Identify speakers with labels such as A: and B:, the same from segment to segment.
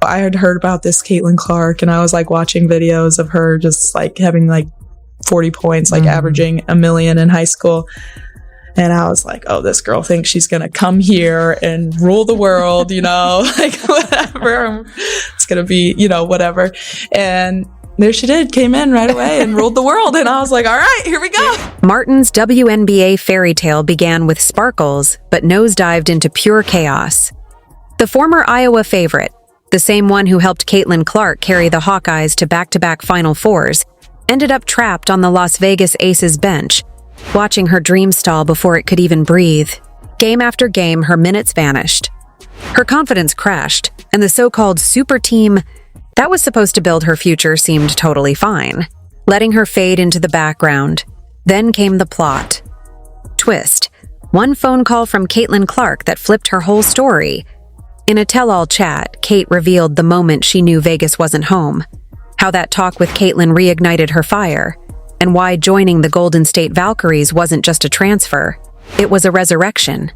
A: I had heard about this Caitlin Clark, and I was like watching videos of her just like having like 40 points, like averaging a million in high school. And I was like, oh, this girl thinks she's going to come here and rule the world, you know, like whatever. It's going to be, you know, whatever. And there she did, came in right away and ruled the world. And I was like, all right, here we go.
B: Martin's WNBA fairy tale began with sparkles, but nosedived into pure chaos. The former Iowa favorite, the same one who helped Caitlin Clark carry the Hawkeyes to back-to-back Final Fours, ended up trapped on the Las Vegas Aces bench, watching her dream stall before it could even breathe. Game after game, her minutes vanished. Her confidence crashed, and the so-called super team that was supposed to build her future seemed totally fine, letting her fade into the background. Then came the plot. Twist. One phone call from Caitlin Clark that flipped her whole story. In a tell-all chat, Kate revealed the moment she knew Vegas wasn't home, how that talk with Caitlin reignited her fire, and why joining the Golden State Valkyries wasn't just a transfer, it was a resurrection.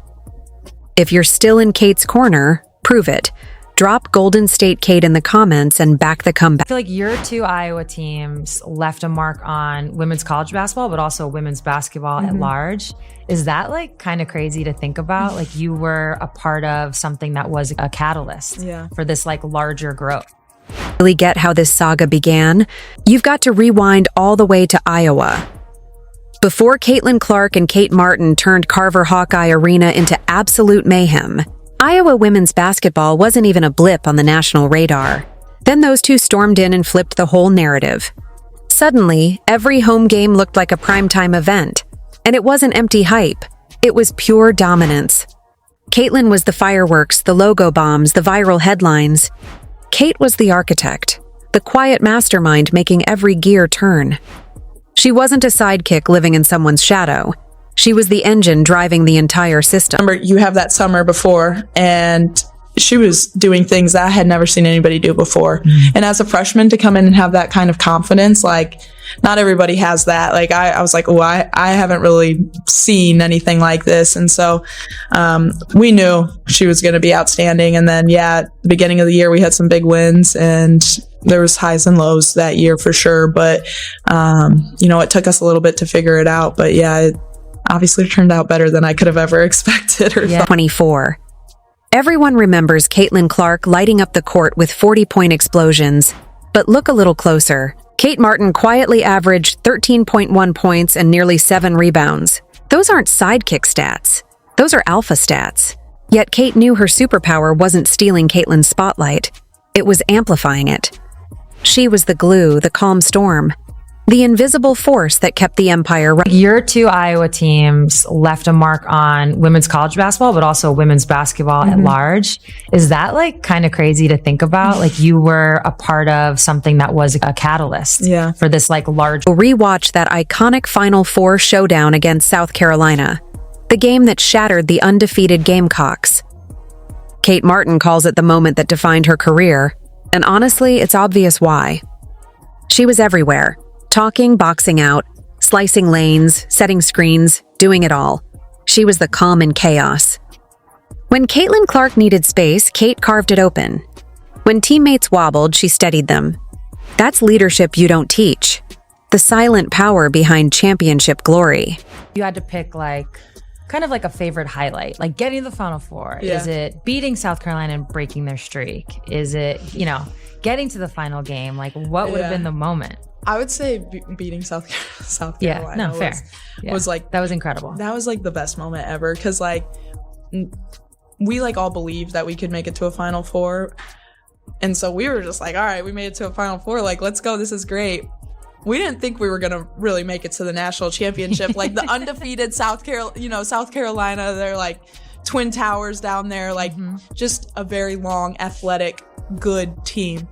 B: If you're still in Kate's corner, prove it. Drop Golden State Kate in the comments and back the comeback.
C: I feel like your two Iowa teams left a mark on women's college basketball, but also women's basketball at large. Is that like kind of crazy to think about? Like you were a part of something that was a catalyst for this like larger growth.
B: Really get how this saga began? You've got to rewind all the way to Iowa. Before Caitlin Clark and Kate Martin turned Carver Hawkeye Arena into absolute mayhem, Iowa women's basketball wasn't even a blip on the national radar. Then those two stormed in and flipped the whole narrative. Suddenly, every home game looked like a primetime event. And it wasn't empty hype. It was pure dominance. Caitlin was the fireworks, the logo bombs, the viral headlines. Kate was the architect, the quiet mastermind making every gear turn. She wasn't a sidekick living in someone's shadow. She was the engine driving the entire system.
A: Remember, you have that summer before, and she was doing things that I had never seen anybody do before. And as a freshman, to come in and have that kind of confidence, like, not everybody has that. Like, I was like, oh, I haven't really seen anything like this. And so we knew she was going to be outstanding. And then, at the beginning of the year, we had some big wins, and there was highs and lows that year for sure. But, it took us a little bit to figure it out. But it obviously turned out better than I could have ever expected or thought.
B: 24. Everyone remembers Caitlin Clark lighting up the court with 40-point explosions. But look a little closer. Kate Martin quietly averaged 13.1 points and nearly 7 rebounds. Those aren't sidekick stats. Those are alpha stats. Yet Kate knew her superpower wasn't stealing Caitlin's spotlight. It was amplifying it. She was the glue, the calm storm, the invisible force that kept the empire running.
C: Your two Iowa teams left a mark on women's college basketball, but also women's basketball at large. Is that like kind of crazy to think about? Like you were a part of something that was a catalyst for this like large.
B: Rewatch that iconic Final Four showdown against South Carolina, the game that shattered the undefeated Gamecocks. Kate Martin calls it the moment that defined her career, and honestly, it's obvious why. She was everywhere. Talking, boxing out, slicing lanes, setting screens, doing it all. She was the calm in chaos. When Caitlin Clark needed space, Kate carved it open. When teammates wobbled, she steadied them. That's leadership you don't teach. The silent power behind championship glory.
C: You had to pick like kind of like a favorite highlight, like getting to the Final Four. Is it beating South Carolina and breaking their streak? Is it, getting to the final game? Like what would have been the moment?
A: I would say beating South Carolina.
C: No, fair.
A: Was like,
C: that was incredible.
A: That was like the best moment ever. Cause like we like all believed that we could make it to a Final Four. And so we were just like, all right, we made it to a Final Four. Like, let's go. This is great. We didn't think we were going to really make it to the national championship. Like the undefeated South Carolina, they're like Twin Towers down there, like just a very long, athletic, good team.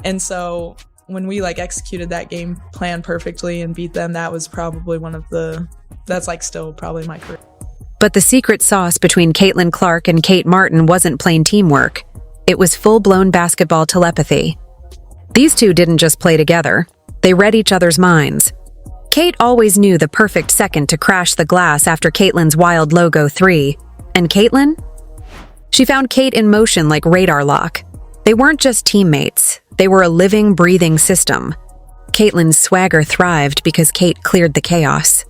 A: And so when we like executed that game plan perfectly and beat them, that was probably that's like still probably my career.
B: But the secret sauce between Caitlin Clark and Kate Martin wasn't plain teamwork. It was full-blown basketball telepathy. These two didn't just play together. They read each other's minds. Kate always knew the perfect second to crash the glass after Caitlin's wild logo 3. And Caitlin? She found Kate in motion like radar lock. They weren't just teammates, they were a living, breathing system. Caitlin's swagger thrived because Kate cleared the chaos.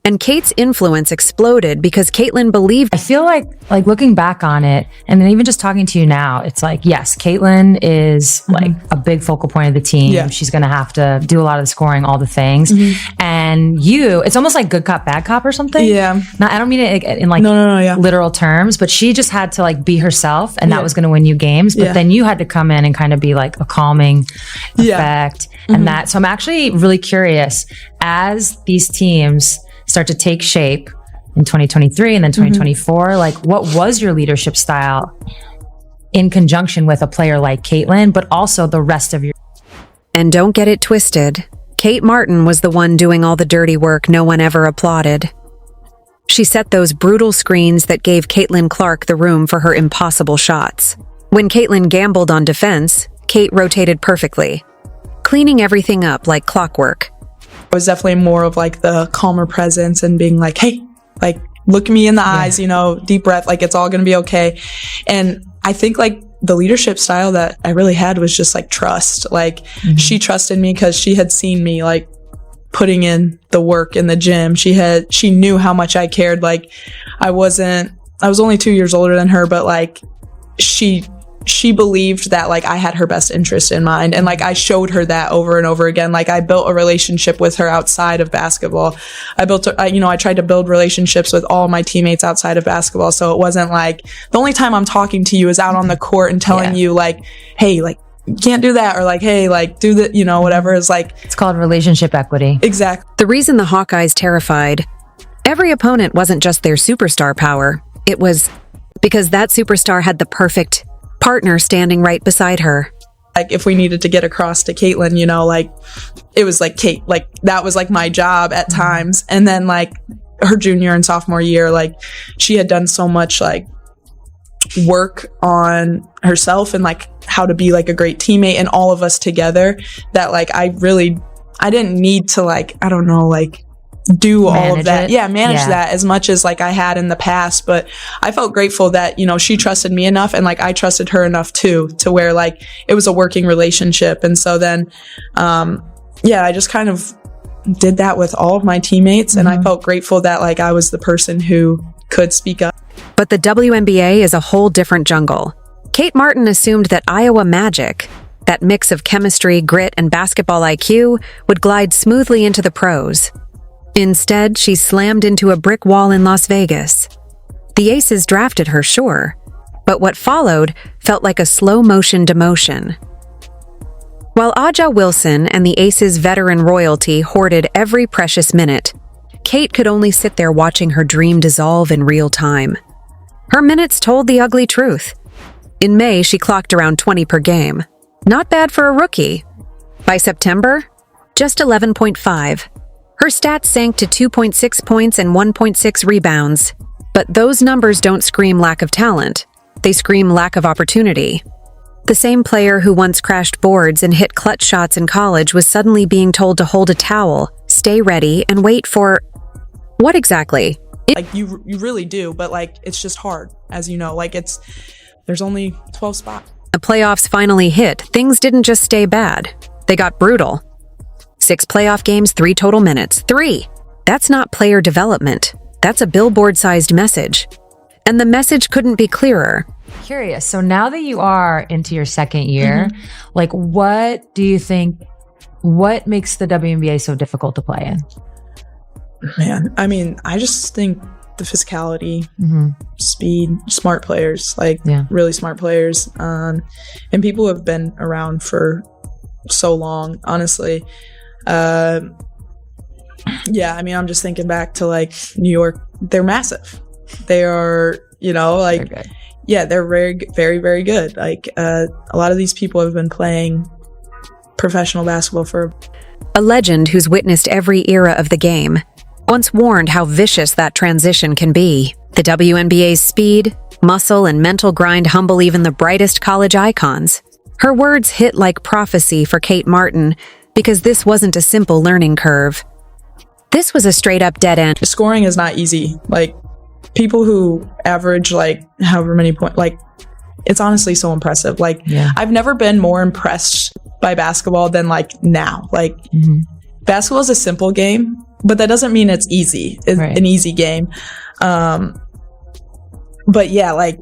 B: And Kate's influence exploded because Caitlin believed.
C: I feel like looking back on it, and then even just talking to you now, it's like, yes, Caitlin is like a big focal point of the team.
A: Yeah.
C: She's going to have to do a lot of the scoring, all the things. And it's almost like good cop, bad cop or something.
A: Yeah.
C: Now, I don't mean it in like literal terms, but she just had to like be herself, and that was going to win you games. But then you had to come in and kind of be like a calming effect and that. So I'm actually really curious, as these teams start to take shape in 2023 and then 2024, like what was your leadership style in conjunction with a player like Caitlin, but also the rest of your...
B: And don't get it twisted, Kate Martin was the one doing all the dirty work no one ever applauded. She set those brutal screens that gave Caitlin Clark the room for her impossible shots. When Caitlin gambled on defense, Kate rotated perfectly, cleaning everything up like clockwork.
A: I was definitely more of like the calmer presence and being like, hey, like look me in the eyes, you know, deep breath, like it's all going to be okay. And I think like the leadership style that I really had was just like trust. Like she trusted me because she had seen me like putting in the work in the gym. She knew how much I cared. Like I was only 2 years older than her, but like she believed that like I had her best interest in mind, and like I showed her that over and over again. Like I built a relationship with her outside of basketball. I tried to build relationships with all my teammates outside of basketball, so it wasn't like the only time I'm talking to you is out on the court and telling you like, hey, like you can't do that, or like, hey, like do the, you know, whatever. Is like,
C: it's called relationship equity.
B: Exactly. The reason the Hawkeyes terrified every opponent wasn't just their superstar power. It was because that superstar had the perfect partner standing right beside her.
A: Like if we needed to get across to Caitlin, you know, like it was like Kate, like that was like my job at times. And then like her junior and sophomore year, like she had done so much like work on herself and like how to be like a great teammate and all of us together, that like I didn't need to like, I don't know, like do all of that. Manage that as much as like I had in the past. But I felt grateful that, you know, she trusted me enough and like I trusted her enough too, to where like it was a working relationship. And so then, I just kind of did that with all of my teammates. And I felt grateful that like I was the person who could speak up.
B: But the WNBA is a whole different jungle. Kate Martin assumed that Iowa magic, that mix of chemistry, grit, and basketball IQ, would glide smoothly into the pros. Instead, she slammed into a brick wall in Las Vegas. The Aces drafted her, sure, but what followed felt like a slow-motion demotion. While Aja Wilson and the Aces' veteran royalty hoarded every precious minute, Kate could only sit there watching her dream dissolve in real time. Her minutes told the ugly truth. In May, she clocked around 20 per game. Not bad for a rookie. By September, just 11.5. Her stats sank to 2.6 points and 1.6 rebounds. But those numbers don't scream lack of talent. They scream lack of opportunity. The same player who once crashed boards and hit clutch shots in college was suddenly being told to hold a towel, stay ready, and wait for... what exactly?
A: Like you really do, but like it's just hard, as you know. Like there's only 12 spots.
B: The playoffs finally hit. Things didn't just stay bad. They got brutal. 6 playoff games, 3 total minutes. 3! That's not player development. That's a billboard-sized message. And the message couldn't be clearer.
C: Curious. So now that you are into your second year, like what do you think, what makes the WNBA so difficult to play in?
A: Man, I mean, I just think the physicality, speed, smart players, like really smart players, and people who have been around for so long, honestly. I mean, I'm just thinking back to like New York. They're massive. They are, you know, like, they're very, very, very good. Like a lot of these people have been playing professional basketball for...
B: A legend who's witnessed every era of the game once warned how vicious that transition can be. The WNBA's speed, muscle, and mental grind humble even the brightest college icons. Her words hit like prophecy for Kate Martin, because this wasn't a simple learning curve. This was a straight-up dead end.
A: Scoring is not easy. Like, people who average, like, however many points, like, it's honestly so impressive. Like,
C: Yeah.
A: I've never been more impressed by basketball than like now. Like, basketball is a simple game, but that doesn't mean it's easy. It's
C: Right.
A: an easy game. But yeah, like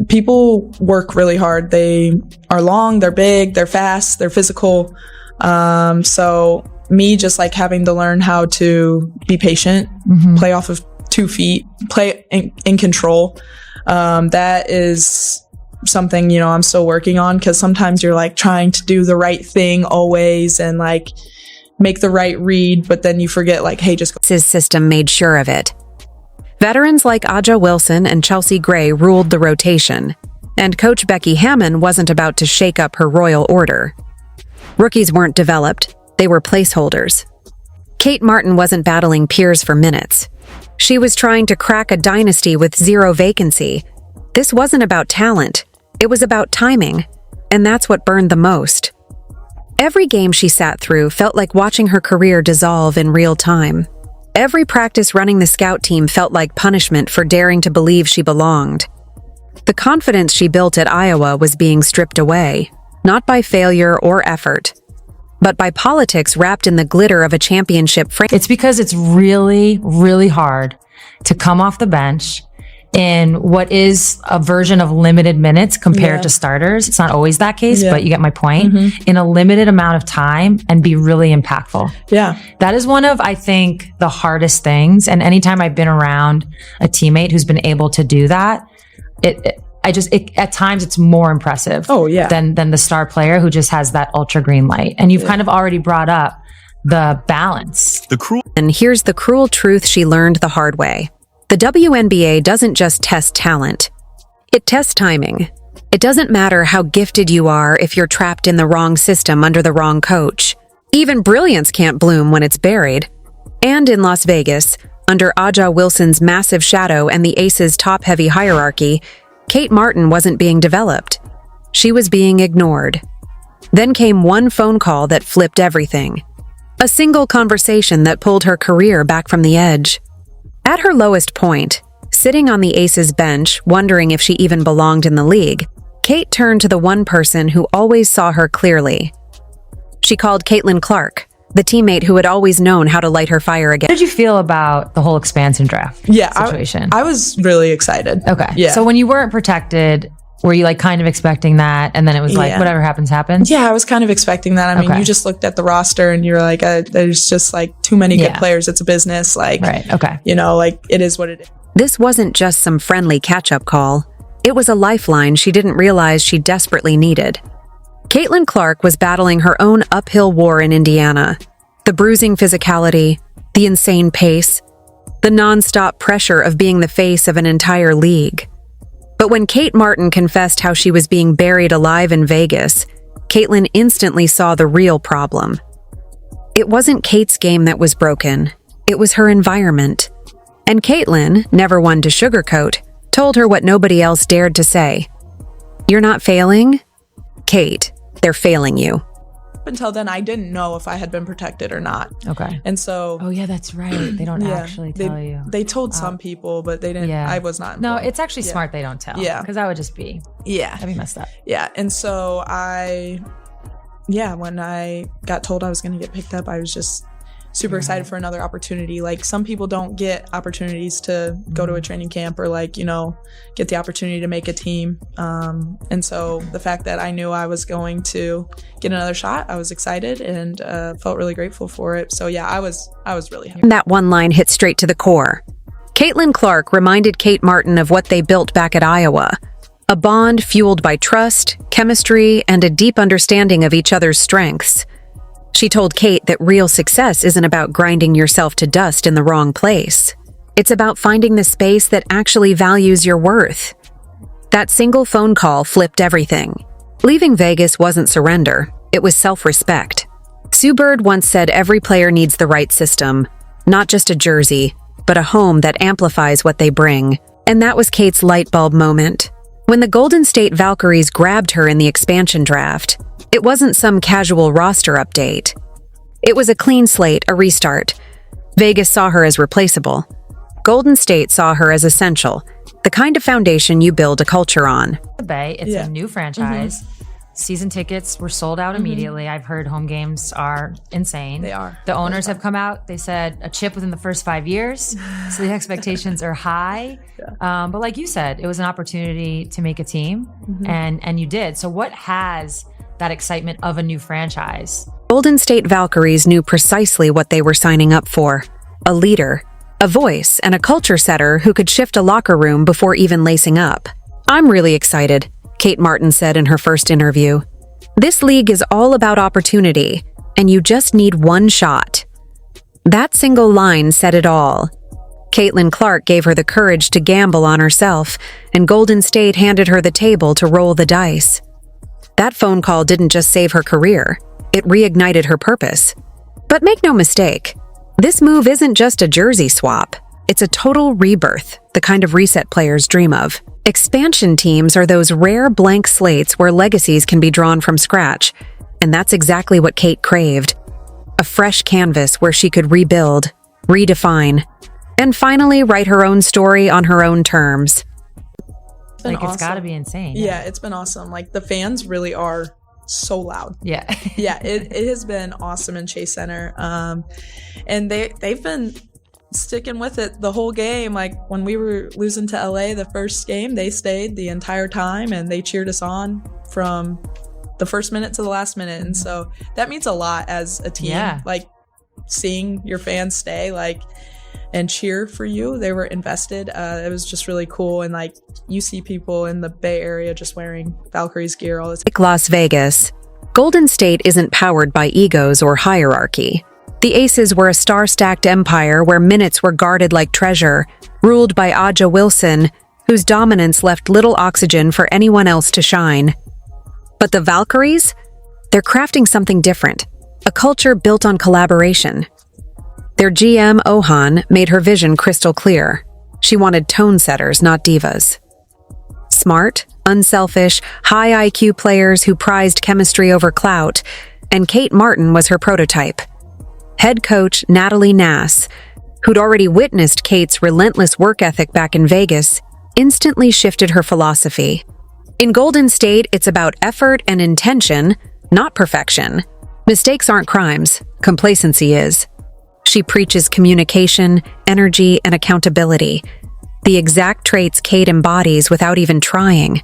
A: people work really hard. They are long, they're big, they're fast, they're physical. So me just like having to learn how to be patient, play off of 2 feet, play in control. That is something, you know, I'm still working on, because sometimes you're like trying to do the right thing always and like make the right read, but then you forget like, hey, just go.
B: His system made sure of it. Veterans like Aja Wilson and Chelsea Gray ruled the rotation, and Coach Becky Hammond wasn't about to shake up her royal order. Rookies weren't developed, they were placeholders. Kate Martin wasn't battling peers for minutes. She was trying to crack a dynasty with 0 vacancy. This wasn't about talent, it was about timing, and that's what burned the most. Every game she sat through felt like watching her career dissolve in real time. Every practice running the scout team felt like punishment for daring to believe she belonged. The confidence she built at Iowa was being stripped away, not by failure or effort, but by politics wrapped in the glitter of a championship
C: It's because it's really, really hard to come off the bench in what is a version of limited minutes compared to starters. It's not always that case, but you get my point. In a limited amount of time and be really impactful.
A: Yeah.
C: That is one of, I think, the hardest things. And anytime I've been around a teammate who's been able to do that, at times it's more impressive than the star player who just has that ultra green light. And you've kind of already brought up the balance.
B: And here's the cruel truth she learned the hard way. The WNBA doesn't just test talent. It tests timing. It doesn't matter how gifted you are if you're trapped in the wrong system under the wrong coach. Even brilliance can't bloom when it's buried. And in Las Vegas, under Aja Wilson's massive shadow and the Aces' top-heavy hierarchy, Kate Martin wasn't being developed. She was being ignored. Then came one phone call that flipped everything. A single conversation that pulled her career back from the edge. At her lowest point, sitting on the Aces bench, wondering if she even belonged in the league, Kate turned to the one person who always saw her clearly. She called Caitlin Clark, the teammate who had always known how to light her fire again.
C: How did you feel about the whole expansion draft situation?
A: I was really excited.
C: Okay.
A: Yeah.
C: So when you weren't protected, were you like kind of expecting that? And then it was like, whatever happens, happens?
A: Yeah, I was kind of expecting that. I mean, you just looked at the roster and you're like, there's just like too many good players. It's a business. Like, you know, like it is what it is.
B: This wasn't just some friendly catch-up call. It was a lifeline she didn't realize she desperately needed. Caitlin Clark was battling her own uphill war in Indiana. The bruising physicality, the insane pace, the non-stop pressure of being the face of an entire league. But when Kate Martin confessed how she was being buried alive in Vegas, Caitlin instantly saw the real problem. It wasn't Kate's game that was broken. It was her environment. And Caitlin, never one to sugarcoat, told her what nobody else dared to say. You're not failing? Kate, they're failing you.
A: Up until then, I didn't know if I had been protected or not.
C: Okay.
A: And so...
C: Oh, yeah, that's right. They don't actually tell you.
A: They told some people, but they didn't.
C: Yeah.
A: I was not
C: No,
A: involved.
C: it's actually smart they don't tell.
A: Yeah.
C: Because that would just be...
A: Yeah.
C: That'd be messed up.
A: Yeah. And so when I got told I was going to get picked up, I was just super excited for another opportunity. Like, some people don't get opportunities to go to a training camp or like, you know, get the opportunity to make a team. And so the fact that I knew I was going to get another shot, I was excited and felt really grateful for it. So yeah, I was really happy.
B: That one line hit straight to the core. Caitlin Clark reminded Kate Martin of what they built back at Iowa. A bond fueled by trust, chemistry, and a deep understanding of each other's strengths. She told Kate that real success isn't about grinding yourself to dust in the wrong place. It's about finding the space that actually values your worth. That single phone call flipped everything. Leaving Vegas wasn't surrender, it was self-respect. Sue Bird once said every player needs the right system, not just a jersey, but a home that amplifies what they bring. And that was Kate's light bulb moment. When the Golden State Valkyries grabbed her in the expansion draft, it wasn't some casual roster update. It was a clean slate, a restart. Vegas saw her as replaceable. Golden State saw her as essential. The kind of foundation you build a culture on.
C: The Bay, it's a new franchise. Season tickets were sold out immediately. I've heard home games are insane.
A: They are.
C: The owners have come out. They said a chip within the first 5 years. So the expectations are high. But like you said, it was an opportunity to make a team, and you did. So what has that excitement of a new franchise?
B: Golden State Valkyries knew precisely what they were signing up for. A leader, a voice, and a culture setter who could shift a locker room before even lacing up. "I'm really excited," Kate Martin said in her first interview. "This league is all about opportunity, and you just need one shot." That single line said it all. Caitlin Clark gave her the courage to gamble on herself, and Golden State handed her the table to roll the dice. That phone call didn't just save her career, it reignited her purpose. But make no mistake, this move isn't just a jersey swap. It's a total rebirth, the kind of reset players dream of. Expansion teams are those rare blank slates where legacies can be drawn from scratch, and that's exactly what Kate craved. A fresh canvas where she could rebuild, redefine, and finally write her own story on her own terms.
C: It's got to be insane.
A: Yeah, it's been awesome. Like, the fans really are so loud.
C: Yeah.
A: Yeah, it has been awesome in Chase Center. And they've been sticking with it the whole game. Like, when we were losing to LA the first game, they stayed the entire time and they cheered us on from the first minute to the last minute. And so that means a lot as a team.
C: Yeah.
A: Like, seeing your fans stay, like, and cheer for you. They were invested. It was just really cool. And like, you see people in the Bay Area just wearing Valkyries gear all the time.
B: Like Las Vegas, Golden State isn't powered by egos or hierarchy. The Aces were a star-stacked empire where minutes were guarded like treasure, ruled by Aja Wilson, whose dominance left little oxygen for anyone else to shine. But the Valkyries? They're crafting something different, a culture built on collaboration. Their GM, Ohan, made her vision crystal clear. She wanted tone setters, not divas. Smart, unselfish, high IQ players who prized chemistry over clout, and Kate Martin was her prototype. Head coach Natalie Nass, who'd already witnessed Kate's relentless work ethic back in Vegas, instantly shifted her philosophy. In Golden State, it's about effort and intention, not perfection. Mistakes aren't crimes, complacency is. She preaches communication, energy, and accountability, the exact traits Kate embodies without even trying.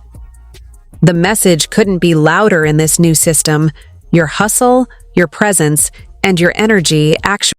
B: The message couldn't be louder in this new system. Your hustle, your presence, and your energy actually